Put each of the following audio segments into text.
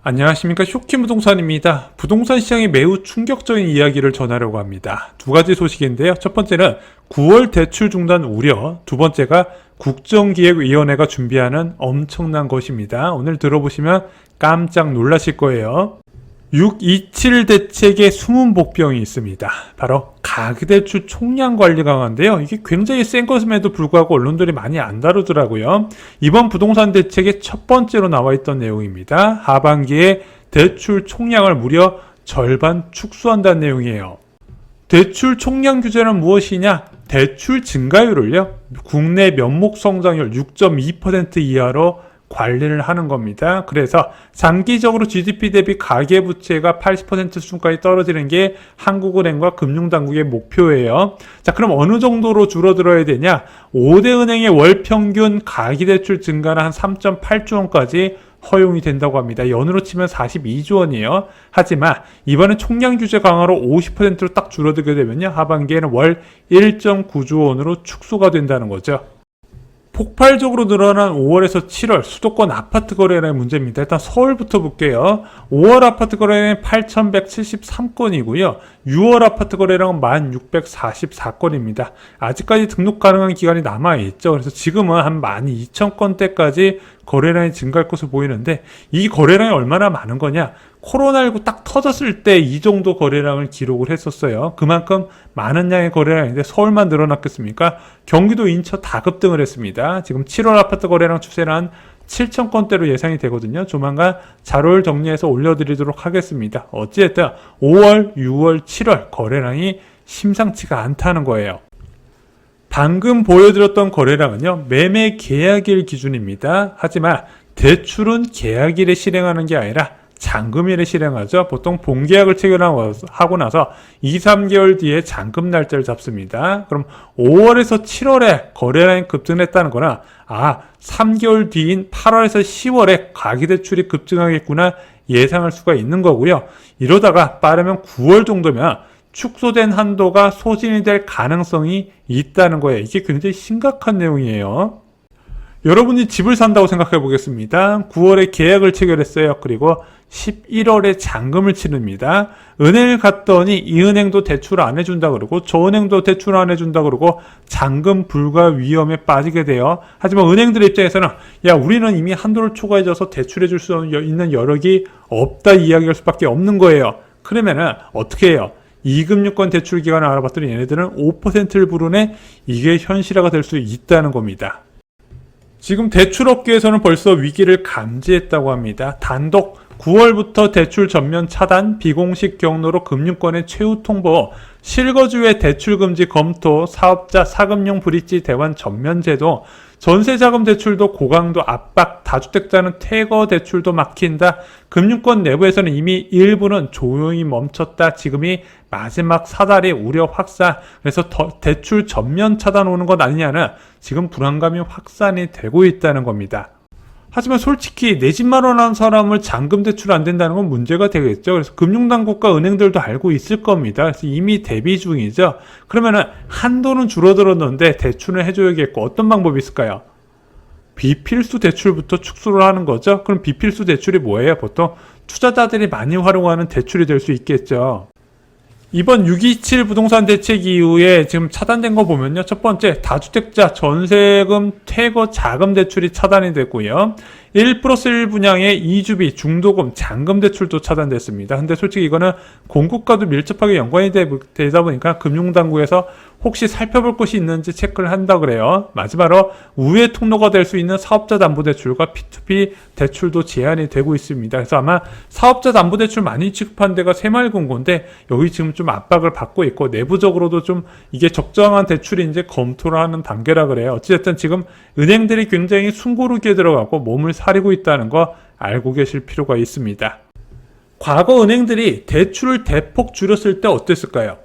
안녕하십니까. 쇼키부동산입니다. 부동산 시장이 매우 충격적인 이야기를 전하려고 합니다. 두 가지 소식인데요. 첫 번째는 9월 대출 중단 우려, 두 번째가 국정기획위원회가 준비하는 엄청난 것입니다. 오늘 들어보시면 깜짝 놀라실 거예요. 627 대책의 숨은 복병이 있습니다. 바로 가계대출 총량 관리 강화인데요. 이게 굉장히 센 것임에도 불구하고 언론들이 많이 안 다루더라고요. 이번 부동산 대책의 첫 번째로 나와 있던 내용입니다. 하반기에 대출 총량을 무려 절반 축소한다는 내용이에요. 대출 총량 규제는 무엇이냐? 대출 증가율을요, 국내 면목 성장률 6.2% 이하로 관리를 하는 겁니다. 그래서 장기적으로 GDP 대비 가계부채가 80% 수준까지 떨어지는 게 한국은행과 금융당국의 목표예요. 자, 그럼 어느 정도로 줄어들어야 되냐? 5대 은행의 월 평균 가계대출 증가는 한 3.8조 원까지 허용이 된다고 합니다. 연으로 치면 42조 원이에요. 하지만 이번에 총량 규제 강화로 50%로 딱 줄어들게 되면요, 하반기에는 월 1.9조 원으로 축소가 된다는 거죠. 폭발적으로 늘어난 5월에서 7월 수도권 아파트 거래량의 문제입니다. 일단 서울부터 볼게요. 5월 아파트 거래량은 8,173건이고요. 6월 아파트 거래량은 1,644건입니다. 아직까지 등록 가능한 기간이 남아있죠. 그래서 지금은 한 12,000건대까지 거래량이 증가할 것으로 보이는데, 이 거래량이 얼마나 많은 거냐? 코로나19 딱 터졌을 때 이 정도 거래량을 기록을 했었어요. 그만큼 많은 양의 거래량인데 서울만 늘어났겠습니까? 경기도, 인천 다 급등을 했습니다. 지금 7월 아파트 거래량 추세는 한 7,000건대로 예상이 되거든요. 조만간 자료를 정리해서 올려드리도록 하겠습니다. 어찌됐든 5월, 6월, 7월 거래량이 심상치가 않다는 거예요. 방금 보여드렸던 거래량은요, 매매 계약일 기준입니다. 하지만 대출은 계약일에 실행하는 게 아니라 잔금일에 실행하죠. 보통 본계약을 체결하고 나서 2, 3개월 뒤에 잔금 날짜를 잡습니다. 그럼 5월에서 7월에 거래량이 급등했다는 거나, 3개월 뒤인 8월에서 10월에 가계대출이 급증하겠구나 예상할 수가 있는 거고요. 이러다가 빠르면 9월 정도면 축소된 한도가 소진이 될 가능성이 있다는 거예요. 이게 굉장히 심각한 내용이에요. 여러분이 집을 산다고 생각해 보겠습니다. 9월에 계약을 체결했어요. 그리고 11월에 잔금을 치릅니다. 은행을 갔더니 이 은행도 대출 안 해준다 그러고 저 은행도 대출 안 해준다 그러고 잔금 불가 위험에 빠지게 돼요. 하지만 은행들의 입장에서는 우리는 이미 한도를 초과해져서 대출해 줄 수 있는 여력이 없다 이야기할 수밖에 없는 거예요. 그러면은 어떻게 해요? 2금융권 대출 기간을 알아봤더니 얘네들은 5%를 부르네. 이게 현실화가 될 수 있다는 겁니다. 지금 대출업계에서는 벌써 위기를 감지했다고 합니다. 단독 9월부터 대출 전면 차단, 비공식 경로로 금융권의 최후 통보, 실거주의 대출 금지 검토, 사업자 사금융 브릿지 대환 전면 제도, 전세자금 대출도 고강도 압박, 다주택자는 퇴거 대출도 막힌다. 금융권 내부에서는 이미 일부는 조용히 멈췄다. 지금이 마지막 사다리 우려 확산. 그래서 대출 전면 차단 오는 것 아니냐는 지금 불안감이 확산이 되고 있다는 겁니다. 하지만 솔직히 내 집 마련한 사람을 잔금 대출 안 된다는 건 문제가 되겠죠. 그래서 금융당국과 은행들도 알고 있을 겁니다. 그래서 이미 대비 중이죠. 그러면은 한도는 줄어들었는데 대출을 해줘야겠고, 어떤 방법이 있을까요? 비필수 대출부터 축소를 하는 거죠. 그럼 비필수 대출이 뭐예요? 보통 투자자들이 많이 활용하는 대출이 될 수 있겠죠. 이번 627 부동산 대책 이후에 지금 차단된 거 보면요, 첫 번째 다주택자 전세금 퇴거 자금 대출이 차단이 됐고요, 1+1 분양의 이주비 중도금 잔금 대출도 차단됐습니다. 근데 솔직히 이거는 공급과도 밀접하게 연관이 되다 보니까 금융당국에서 혹시 살펴볼 것이 있는지 체크를 한다 그래요. 마지막으로 우회 통로가 될 수 있는 사업자 담보대출과 P2P 대출도 제한이 되고 있습니다. 그래서 아마 사업자 담보대출 많이 취급한 데가 새마을금고인데 여기 지금 좀 압박을 받고 있고, 내부적으로도 좀 이게 적정한 대출인지 검토를 하는 단계라 그래요. 어찌됐든 지금 은행들이 굉장히 숨고르기에 들어가고 몸을 사리고 있다는 거 알고 계실 필요가 있습니다. 과거 은행들이 대출을 대폭 줄였을 때 어땠을까요?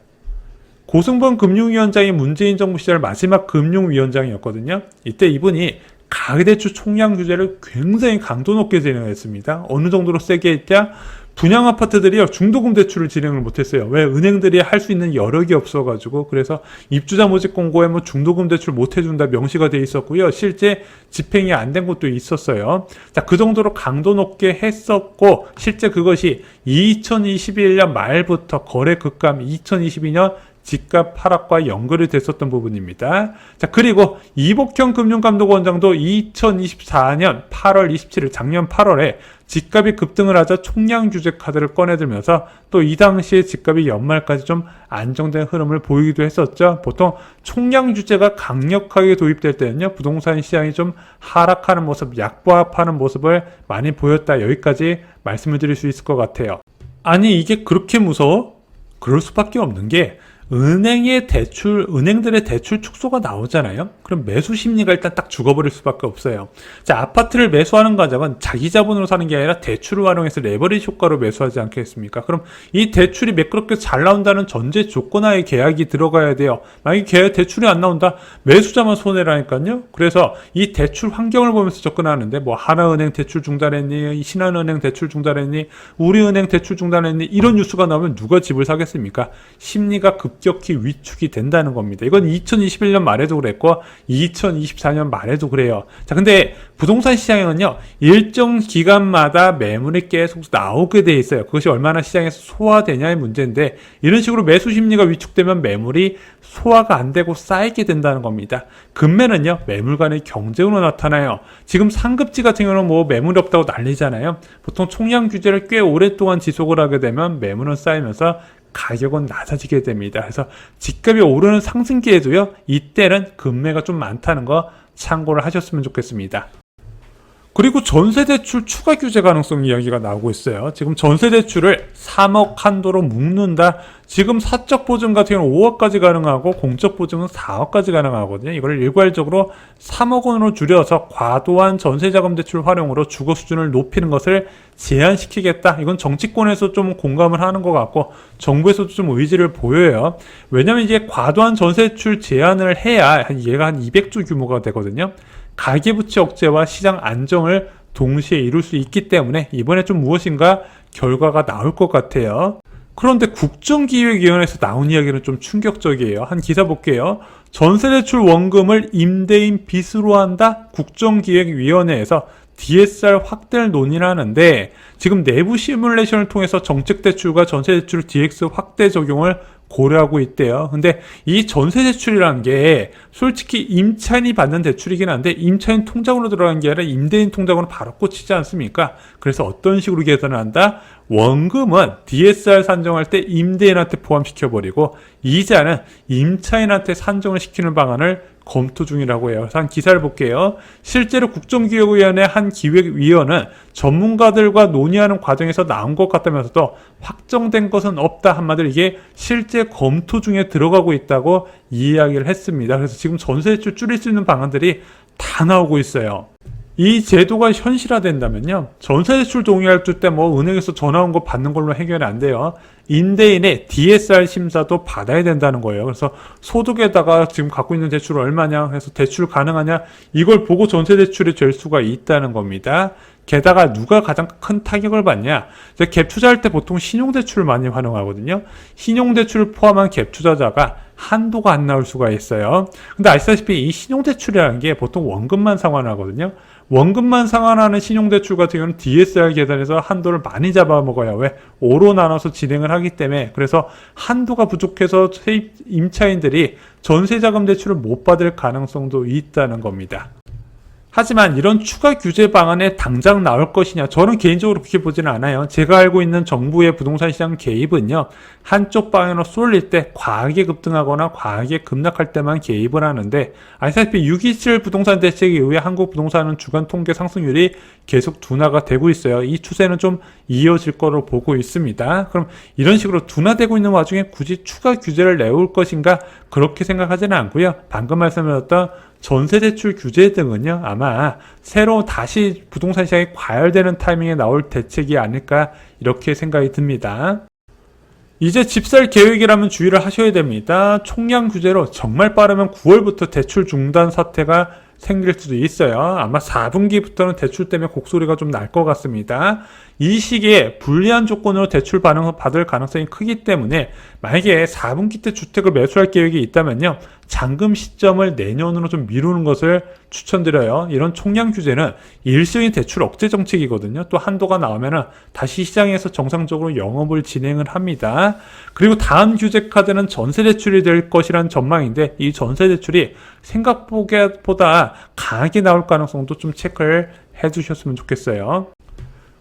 고승범 금융위원장이 문재인 정부 시절 마지막 금융위원장이었거든요. 이때 이분이 가계대출 총량 규제를 굉장히 강도 높게 진행했습니다. 어느 정도로 세게 했냐? 분양 아파트들이요, 중도금 대출을 진행을 못했어요. 왜? 은행들이 할 수 있는 여력이 없어가지고. 그래서 입주자 모집 공고에 뭐 중도금 대출 못 해준다 명시가 돼 있었고요. 실제 집행이 안 된 것도 있었어요. 자, 그 정도로 강도 높게 했었고, 실제 그것이 2021년 말부터 거래 급감, 2022년 집값 하락과 연결이 됐었던 부분입니다. 자, 그리고 이복형 금융감독원장도 2024년 8월 27일, 작년 8월에 집값이 급등을 하자 총량 규제 카드를 꺼내들면서 또 이 당시에 집값이 연말까지 좀 안정된 흐름을 보이기도 했었죠. 보통 총량 규제가 강력하게 도입될 때는요, 부동산 시장이 좀 하락하는 모습, 약보합하는 모습을 많이 보였다. 여기까지 말씀을 드릴 수 있을 것 같아요. 아니, 이게 그렇게 무서워? 그럴 수밖에 없는 게, 은행들의 대출 축소가 나오잖아요. 그럼 매수 심리가 일단 딱 죽어버릴 수밖에 없어요. 자, 아파트를 매수하는 과정은 자기 자본으로 사는 게 아니라 대출을 활용해서 레버리지 효과로 매수하지 않겠습니까? 그럼 이 대출이 매끄럽게 잘 나온다는 전제 조건하에 계약이 들어가야 돼요. 만약에 대출이 안 나온다? 매수자만 손해라니까요. 그래서 이 대출 환경을 보면서 접근하는데, 뭐 하나은행 대출 중단했니, 신한은행 대출 중단했니, 우리은행 대출 중단했니, 이런 뉴스가 나오면 누가 집을 사겠습니까? 심리가 급격히 위축이 된다는 겁니다. 이건 2021년 말에도 그랬고 2024년 말에도 그래요. 자, 근데 부동산 시장에는요, 일정 기간마다 매물이 계속 나오게 돼 있어요. 그것이 얼마나 시장에서 소화되냐의 문제인데, 이런 식으로 매수 심리가 위축되면 매물이 소화가 안 되고 쌓이게 된다는 겁니다. 금매는요, 매물 간의 경쟁으로 나타나요. 지금 상급지 같은 경우는 뭐 매물이 없다고 난리잖아요. 보통 총량 규제를 꽤 오랫동안 지속을 하게 되면 매물은 쌓이면서 가격은 낮아지게 됩니다. 그래서 집값이 오르는 상승기에도요, 이때는 금매가 좀 많다는 거 참고를 하셨으면 좋겠습니다. 그리고 전세대출 추가 규제 가능성 이야기가 나오고 있어요. 지금 전세대출을 3억 한도로 묶는다. 지금 사적 보증 같은 경우는 5억까지 가능하고 공적 보증은 4억까지 가능하거든요. 이걸 일괄적으로 3억 원으로 줄여서 과도한 전세자금 대출 활용으로 주거 수준을 높이는 것을 제한시키겠다. 이건 정치권에서 좀 공감을 하는 것 같고 정부에서도 좀 의지를 보여요. 왜냐하면 이제 과도한 전세대출 제한을 해야 얘가 한 200조 규모가 되거든요. 가계부채 억제와 시장 안정을 동시에 이룰 수 있기 때문에 이번에 좀 무엇인가 결과가 나올 것 같아요. 그런데 국정기획위원회에서 나온 이야기는 좀 충격적이에요. 한 기사 볼게요. 전세대출 원금을 임대인 빚으로 한다? 국정기획위원회에서 DSR 확대를 논의를 하는데, 지금 내부 시뮬레이션을 통해서 정책대출과 전세대출 DX 확대 적용을 고려하고 있대요. 근데 이 전세대출이라는 게 솔직히 임차인이 받는 대출이긴 한데, 임차인 통장으로 들어간 게 아니라 임대인 통장으로 바로 꽂히지 않습니까? 그래서 어떤 식으로 계산을 한다? 원금은 DSR 산정할 때 임대인한테 포함시켜버리고, 이자는 임차인한테 산정을 시키는 방안을 검토 중이라고 해요. 그래서 한 기사를 볼게요. 실제로 국정기획위원회 한 기획위원은 전문가들과 논의하는 과정에서 나온 것 같다면서도 확정된 것은 없다. 한마디로 이게 실제 검토 중에 들어가고 있다고 이야기를 했습니다. 그래서 지금 전세대출 줄일 수 있는 방안들이 다 나오고 있어요. 이 제도가 현실화된다면요, 전세대출 동의할 때 뭐 은행에서 전화 온 거 받는 걸로 해결이 안 돼요. 임대인의 DSR 심사도 받아야 된다는 거예요. 그래서 소득에다가 지금 갖고 있는 대출 얼마냐, 그래서 대출 가능하냐, 이걸 보고 전세대출이 될 수가 있다는 겁니다. 게다가 누가 가장 큰 타격을 받냐? 갭 투자할 때 보통 신용대출을 많이 활용하거든요. 신용대출을 포함한 갭 투자자가 한도가 안 나올 수가 있어요. 근데 아시다시피 이 신용대출이라는 게 보통 원금만 상환하거든요. 원금만 상환하는 신용대출 같은 경우는 DSR 계산에서 한도를 많이 잡아먹어요. 왜? 5로 나눠서 진행을 하기 때문에. 그래서 한도가 부족해서 임차인들이 전세자금 대출을 못 받을 가능성도 있다는 겁니다. 하지만 이런 추가 규제 방안에 당장 나올 것이냐, 저는 개인적으로 그렇게 보지는 않아요. 제가 알고 있는 정부의 부동산 시장 개입은요, 한쪽 방향으로 쏠릴 때 과하게 급등하거나 과하게 급락할 때만 개입을 하는데, 아시다시피 6.27 부동산 대책 이후에 한국 부동산은 주간 통계 상승률이 계속 둔화가 되고 있어요. 이 추세는 좀 이어질 거로 보고 있습니다. 그럼 이런 식으로 둔화되고 있는 와중에 굳이 추가 규제를 내올 것인가, 그렇게 생각하지는 않고요. 방금 말씀드렸던 전세대출 규제 등은요, 아마 새로 다시 부동산 시장이 과열되는 타이밍에 나올 대책이 아닐까, 이렇게 생각이 듭니다. 이제 집 살 계획이라면 주의를 하셔야 됩니다. 총량 규제로 정말 빠르면 9월부터 대출 중단 사태가 생길 수도 있어요. 아마 4분기부터는 대출 때문에 곡소리가 좀 날 것 같습니다. 이 시기에 불리한 조건으로 대출 받을 가능성이 크기 때문에 만약에 4분기 때 주택을 매수할 계획이 있다면요, 잔금 시점을 내년으로 좀 미루는 것을 추천드려요. 이런 총량 규제는 일시적인 대출 억제 정책이거든요. 또 한도가 나오면은 다시 시장에서 정상적으로 영업을 진행을 합니다. 그리고 다음 규제 카드는 전세 대출이 될 것이란 전망인데, 이 전세 대출이 생각보다 강하게 나올 가능성도 좀 체크를 해두셨으면 좋겠어요.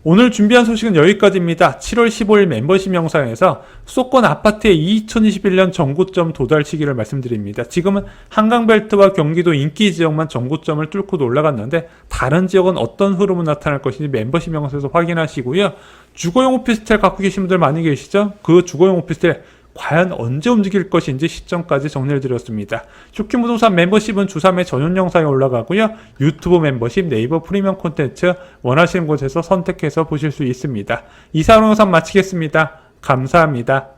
오늘 준비한 소식은 여기까지입니다. 7월 15일 멤버십 영상에서 수도권 아파트의 2021년 정고점 도달 시기를 말씀드립니다. 지금은 한강벨트와 경기도 인기 지역만 정고점을 뚫고 올라갔는데, 다른 지역은 어떤 흐름으로 나타날 것인지 멤버십 영상에서 확인하시고요. 주거용 오피스텔 갖고 계신 분들 많이 계시죠? 그 주거용 오피스텔 과연 언제 움직일 것인지 시점까지 정리를 드렸습니다. 쇼킹부동산 멤버십은 주3회 전용 영상이 올라가고요. 유튜브 멤버십, 네이버 프리미엄 콘텐츠 원하시는 곳에서 선택해서 보실 수 있습니다. 이상 영상 마치겠습니다. 감사합니다.